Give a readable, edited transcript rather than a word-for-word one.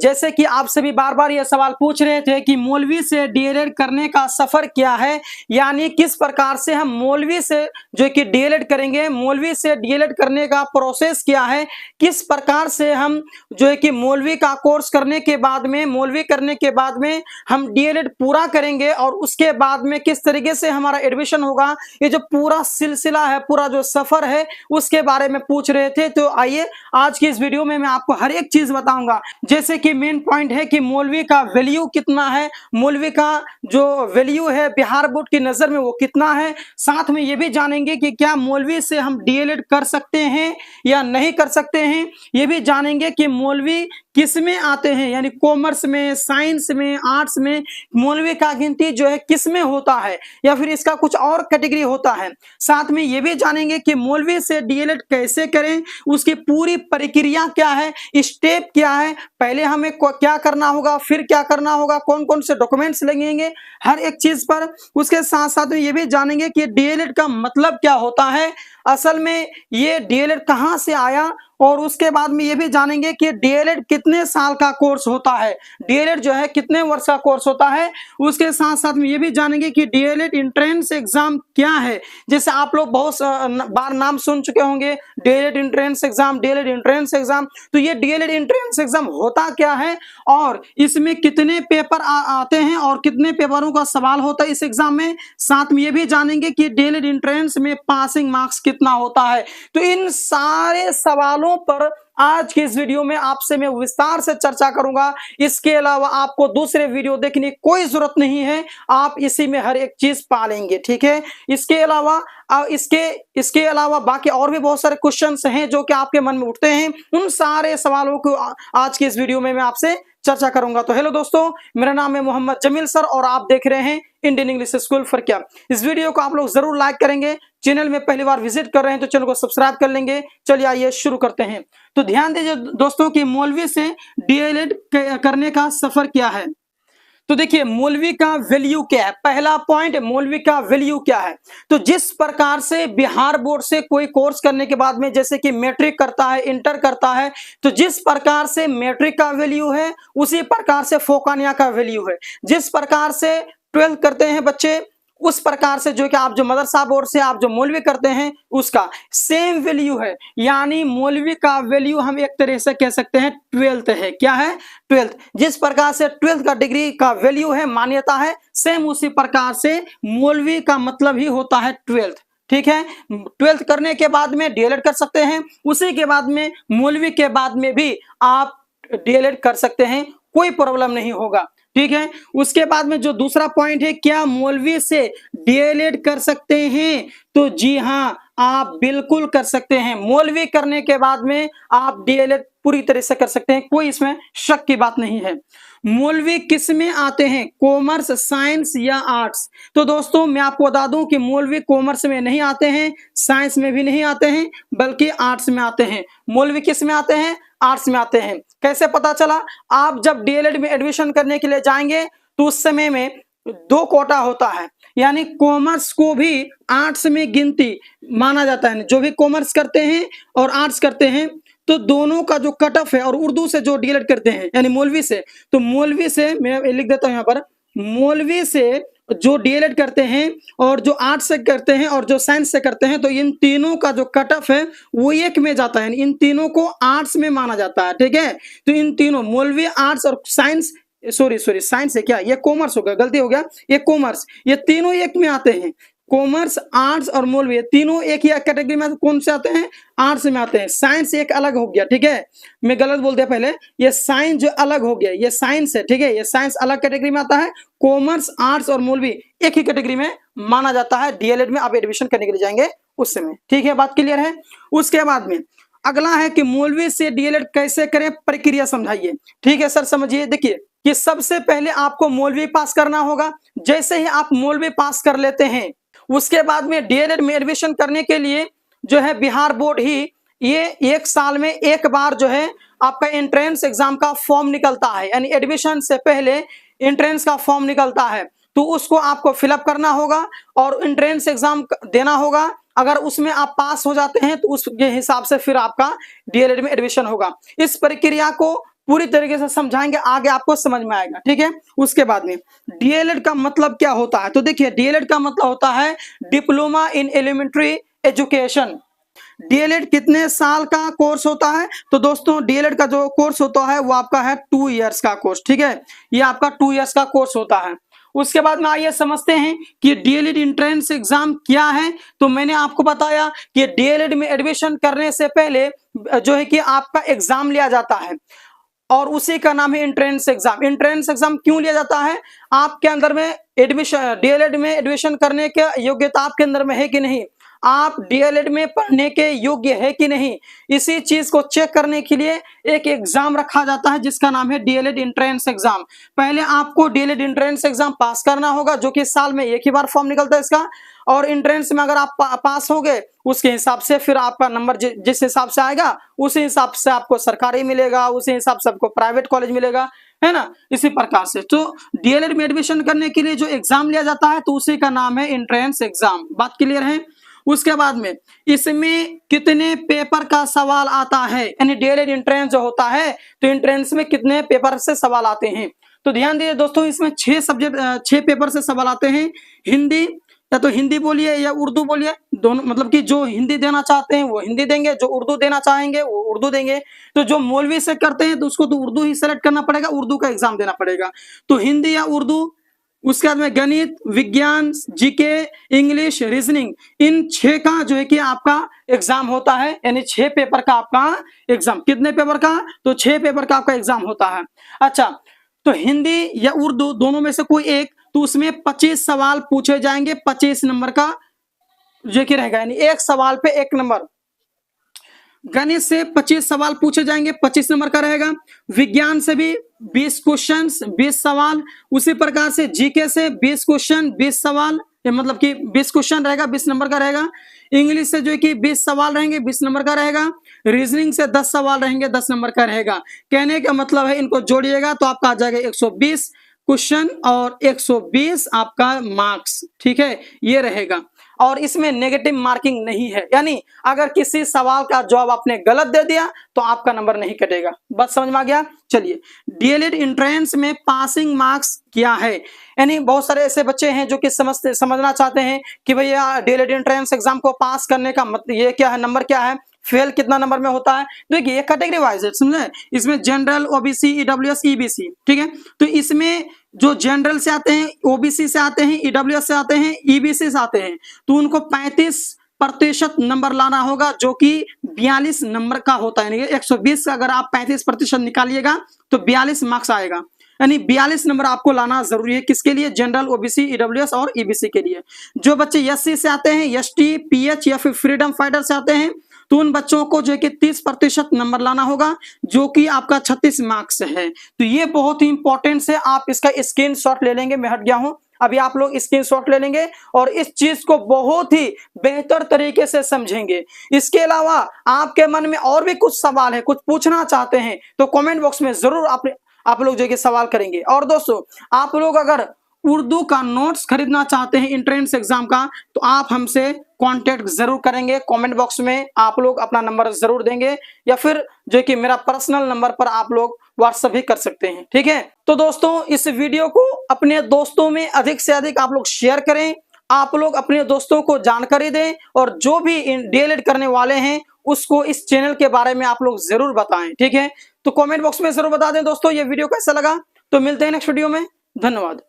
जैसे कि आप सभी बार बार ये सवाल पूछ रहे थे कि मौलवी से डीएलएड करने का सफर क्या है, यानी किस प्रकार से हम मौलवी से जो कि डीएलएड करेंगे, मौलवी से डीएलएड करने का प्रोसेस क्या है, किस प्रकार से हम जो है कि मौलवी का कोर्स करने के बाद में, मौलवी करने के बाद में हम डीएलएड पूरा करेंगे और उसके बाद में किस तरीके से हमारा एडमिशन होगा, ये जो पूरा सिलसिला है, पूरा जो सफर है उसके बारे में पूछ रहे थे। तो आइए आज की इस वीडियो में मैं आपको हर एक चीज बताऊंगा। जैसे कि मेन पॉइंट है कि मौलवी का वैल्यू कितना है, मौलवी का जो वैल्यू है बिहार बोर्ड की नजर में वो कितना है, साथ में ये भी जानेंगे कि क्या मौलवी से हम डीएलएड कर सकते हैं या नहीं कर सकते हैं, ये भी जानेंगे कि मौलवी किस में आते हैं, यानी कॉमर्स में, साइंस में, आर्ट्स में मौलवी का गिनती जो है किस में होता है या फिर इसका कुछ और कैटेगरी होता है। साथ में ये भी जानेंगे कि मौलवी से डीएलएड कैसे करें, उसकी पूरी प्रक्रिया क्या है, स्टेप क्या है, पहले हमें क्या करना होगा, फिर क्या करना होगा, कौन कौन से डॉक्यूमेंट्स लगेंगे, हर एक चीज पर। उसके साथ साथ में ये भी जानेंगे कि डीएलएड का मतलब क्या होता है, असल में ये डीएलएड कहां से आया, और उसके बाद में ये भी जानेंगे कि डीएलएड कितने साल का कोर्स होता है, डीएलएड जो है कितने वर्ष का कोर्स होता है। उसके साथ साथ में ये भी जानेंगे कि डीएलएड एंट्रेंस एग्जाम क्या है। जैसे आप लोग बहुत बार नाम सुन चुके होंगे, DElEd entrance exam, DElEd entrance exam. तो ये डीएलएड एंट्रेंस एग्जाम होता क्या है और इसमें कितने पेपर आते हैं और कितने पेपरों का सवाल होता है इस एग्जाम में। साथ में ये भी जानेंगे कि डीएलएड एंट्रेंस में पासिंग मार्क्स कितना होता है। तो इन सारे सवालों पर आज के इस वीडियो में आपसे मैं विस्तार से चर्चा करूंगा। इसके अलावा आपको दूसरे वीडियो देखने की कोई जरूरत नहीं है, आप इसी में हर एक चीज पालेंगे, ठीक है। इसके अलावा बाकी और भी बहुत सारे क्वेश्चंस हैं जो कि आपके मन में उठते हैं, उन सारे सवालों को आज के इस वीडियो में मैं आपसे चर्चा करूंगा। तो हेलो दोस्तों, मेरा नाम है मोहम्मद जमील सर और आप देख रहे हैं इंडियन इंग्लिश स्कूल फॉर क्या। इस वीडियो को आप लोग जरूर लाइक करेंगे, चैनल में पहली बार विजिट कर रहे हैं तो चैनल को सब्सक्राइब कर लेंगे। चलिए आइए शुरू करते हैं। तो ध्यान दीजिए दोस्तों कि मौलवी से डीएलएड करने का सफर क्या है। तो देखिए मौलवी का वैल्यू क्या है, पहला पॉइंट, मौलवी का वैल्यू क्या है। तो जिस प्रकार से बिहार बोर्ड से कोई कोर्स करने के बाद में जैसे कि मैट्रिक करता है, इंटर करता है, तो जिस प्रकार से मैट्रिक का वैल्यू है उसी प्रकार से फोकानिया का वैल्यू है। जिस प्रकार से 12th करते हैं बच्चे उस प्रकार से जो कि आप जो मदरसा बोर्ड से आप जो मौलवी करते हैं उसका सेम वैल्यू है, यानी मौलवी का वैल्यू हम एक तरह से कह सकते हैं 12th है। क्या है? 12th। जिस प्रकार से 12th का डिग्री का वैल्यू है, मान्यता है, सेम उसी प्रकार से मौलवी का मतलब ही होता है 12th, ठीक है। 12th करने के बाद में डीएलएड कर सकते हैं, उसी के बाद में मौलवी के बाद में भी आप डीएलएड कर सकते हैं, कोई प्रॉब्लम नहीं होगा, ठीक है। उसके बाद में जो दूसरा पॉइंट है, क्या मौलवी से डीएलएड कर सकते हैं, तो जी हां आप बिल्कुल कर सकते हैं। मौलवी करने के बाद में आप डीएलएड पूरी तरह से कर सकते हैं, कोई इसमें शक की बात नहीं है। मौलवी किस में आते हैं, कॉमर्स, साइंस या आर्ट्स। तो दोस्तों मैं आपको बता दूं कि मौलवी कॉमर्स में नहीं आते हैं, साइंस में भी नहीं आते हैं, बल्कि आर्ट्स में आते हैं। मौलवी किस में आते हैं, आर्ट्स में आते हैं। कैसे पता चला? आप जब डीएलएड में एडमिशन करने के लिए जाएंगे तो उस समय में 2 कोटा होता है, यानी कॉमर्स को भी आर्ट्स में गिनती माना जाता है। जो भी कॉमर्स करते हैं और आर्ट्स करते हैं तो दोनों का जो कट ऑफ है, और उर्दू से जो डीएलएड करते हैं यानी मौलवी से, तो मौलवी से मैं लिख देता हूं यहाँ पर, मौलवी से जो डीएलएड करते हैं और जो आर्ट्स से करते हैं और जो साइंस से करते हैं, तो इन तीनों का जो कट ऑफ है वो एक में जाता है, इन तीनों को आर्ट्स में माना जाता है, ठीक है। तो इन तीनों मौलवी, आर्ट्स और साइंस, सॉरी साइंस है क्या, ये कॉमर्स होगा, गलती हो गया, ये कॉमर्स, ये तीनों एक में आते हैं। कॉमर्स, आर्ट्स और मौलवी तीनों एक ही कैटेगरी में कौन से आते हैं, आर्ट्स में आते हैं। साइंस एक अलग हो गया, ठीक है, मैं गलत बोल दिया पहले, ये साइंस जो अलग हो गया, ये साइंस है, ठीक है, ये साइंस अलग कैटेगरी में आता है। कॉमर्स, आर्ट्स और मौलवी एक ही कैटेगरी में माना जाता है। डीएलएड में आप एडमिशन करने के लिए जाएंगे उस समय, ठीक है, बात क्लियर है। उसके बाद में अगला है कि मौलवी से डीएलएड कैसे करें, प्रक्रिया समझाइए। ठीक है सर, समझिए। देखिए कि सबसे पहले आपको मौलवी पास करना होगा। जैसे ही आप मौलवी पास कर लेते हैं उसके बाद में डीएलएड में एडमिशन करने के लिए जो है बिहार बोर्ड ही ये 1 साल में एक बार जो है आपका एंट्रेंस एग्जाम का फॉर्म निकलता है, यानी एडमिशन से पहले एंट्रेंस का फॉर्म निकलता है, तो उसको आपको फिलअप करना होगा और एंट्रेंस एग्जाम देना होगा। अगर उसमें आप पास हो जाते हैं तो उसके हिसाब से फिर आपका डीएलएड में एडमिशन होगा। इस प्रक्रिया को पूरी तरीके से समझाएंगे, आगे आपको समझ में आएगा, ठीक है। उसके बाद में डीएलएड का मतलब क्या होता है, तो देखिए डीएलएड का मतलब होता है diploma in elementary education. DElEd कितने साल का कोर्स होता है, तो दोस्तों डीएलएड का जो कोर्स होता है वो आपका है 2 इयर्स का कोर्स, ठीक है, ये आपका 2 इयर्स का कोर्स होता है। उसके बाद में आइए समझते हैं कि डीएलएड एंट्रेंस एग्जाम क्या है। तो मैंने आपको बताया कि डीएलएड में एडमिशन करने से पहले जो है कि आपका एग्जाम लिया जाता है और उसी का नाम है एंट्रेंस एग्जाम। एंट्रेंस एग्जाम क्यों लिया जाता है, आपके अंदर में एडमिशन डीएलएड में एडमिशन करने की योग्यता आपके अंदर में है कि नहीं, आप डीएलएड में पढ़ने के योग्य है कि नहीं, इसी चीज को चेक करने के लिए एक एग्जाम रखा जाता है जिसका नाम है डीएलएड एंट्रेंस एग्जाम। पहले आपको डीएलएड एंट्रेंस एग्जाम पास करना होगा, जो कि साल में एक ही बार फॉर्म निकलता है इसका, और एंट्रेंस में अगर आप पास हो गए उसके हिसाब से फिर आपका नंबर जिस हिसाब से आएगा उसी हिसाब से आपको सरकारी मिलेगा, उसी हिसाब से आपको प्राइवेट कॉलेज मिलेगा, है ना, इसी प्रकार से। तो डीएलएड में एडमिशन करने के लिए जो एग्जाम लिया जाता है तो उसी का नाम है एंट्रेंस एग्जाम। बात क्लियर है। उसके बाद में इसमें कितने पेपर का सवाल आता है, यानी डीएलएड एंट्रेंस जो होता है तो एंट्रेंस में कितने पेपर से सवाल आते हैं, तो ध्यान दीजिए दोस्तों, इसमें 6 पेपर से सवाल आते हैं। हिंदी, या तो हिंदी बोलिए या उर्दू बोलिए, दोनों, मतलब कि जो हिंदी देना चाहते हैं वो हिंदी देंगे, जो उर्दू देना चाहेंगे वो उर्दू देंगे। तो जो मौलवी से करते हैं तो उसको तो उर्दू ही सेलेक्ट करना पड़ेगा, उर्दू का एग्जाम देना पड़ेगा, तो हिंदी या उर्दू। उसके बाद में गणित, विज्ञान, जीके, इंग्लिश, रीजनिंग, इन 6 का जो है कि आपका एग्जाम होता है, यानी 6 पेपर का आपका एग्जाम। कितने पेपर का, तो 6 पेपर का आपका एग्जाम होता है। अच्छा, तो हिंदी या उर्दू दोनों में से कोई एक, तो उसमें 25 सवाल पूछे जाएंगे, 25 नंबर का जो कि रहेगा, यानी एक सवाल पे 1 नंबर। गणित से 25 सवाल पूछे जाएंगे, 25 नंबर का रहेगा। विज्ञान से भी 20 क्वेश्चन 20 सवाल, उसी प्रकार से जीके से 20 क्वेश्चन 20 सवाल, मतलब कि 20 क्वेश्चन रहेगा, 20 नंबर का रहेगा। इंग्लिश से जो है कि 20 सवाल रहेंगे, 20 नंबर का रहेगा। रीजनिंग से 10 सवाल रहेंगे, 10 नंबर का रहेगा। कहने का मतलब है इनको जोड़िएगा तो आपका आ जाएगा 120 क्वेश्चन और 120 आपका मार्क्स, ठीक है, ये रहेगा। और इसमें नेगेटिव मार्किंग नहीं है, यानी अगर किसी सवाल का जवाब आपने गलत दे दिया तो आपका नंबर नहीं कटेगा। बात समझ में आ गया। चलिए, डीएलएड एंट्रेंस में पासिंग मार्क्स क्या है, यानी बहुत सारे ऐसे बच्चे हैं जो कि समझना चाहते हैं कि भैया डीएलएड एंट्रेंस एग्जाम को पास करने का मतलब ये क्या है, नंबर क्या है, फेल कितना नंबर में होता है। देखिए ये कैटेगरी वाइज है, समझे, इसमें जनरल, ओबीसी, ईडब्ल्यूएस, ईबीसी, ठीक है। तो इसमें जो जनरल से आते हैं, ओबीसी से आते हैं, ईडब्ल्यूएस से आते हैं, ईबीसी से आते हैं, तो उनको 35% नंबर लाना होगा, जो कि 42 नंबर का होता है। 120 का अगर आप 35% निकालिएगा तो 42 मार्क्स आएगा, यानी 42 नंबर आपको लाना जरूरी है। किसके लिए, जनरल, ओबीसी, ईडब्ल्यूएस और ईबीसी के लिए। जो बच्चे एससी से आते हैं, एसटी, पीएच या फिर फ्रीडम फाइटर से आते हैं, तो उन बच्चों को जो है कि 30% नंबर लाना होगा, जो कि आपका 36 मार्क्स है। तो ये बहुत ही इंपॉर्टेंट है, आप इसका स्क्रीनशॉट ले लेंगे। मैं हट गया हूं, अभी आप लोग स्क्रीनशॉट ले लेंगे और इस चीज को बहुत ही बेहतर तरीके से समझेंगे। इसके अलावा आपके मन में और भी कुछ सवाल है, कुछ पूछना चाहते हैं, तो कमेंट बॉक्स में जरूर आप लोग जो है सवाल करेंगे। और दोस्तों, आप लोग अगर उर्दू का नोट्स खरीदना चाहते हैं एंट्रेंस एग्जाम का, तो आप हमसे कांटेक्ट जरूर करेंगे। कमेंट बॉक्स में आप लोग अपना नंबर जरूर देंगे, या फिर जो कि मेरा पर्सनल नंबर पर आप लोग व्हाट्सएप भी कर सकते हैं, ठीक है। तो दोस्तों, इस वीडियो को अपने दोस्तों में अधिक से अधिक आप लोग शेयर करें, आप लोग अपने दोस्तों को जानकारी दें, और जो भी डीएलएड करने वाले हैं उसको इस चैनल के बारे में आप लोग जरूर बताएं, ठीक है। तो कमेंट बॉक्स में जरूर बता दें दोस्तों ये वीडियो कैसा लगा। तो मिलते हैं नेक्स्ट वीडियो में, धन्यवाद।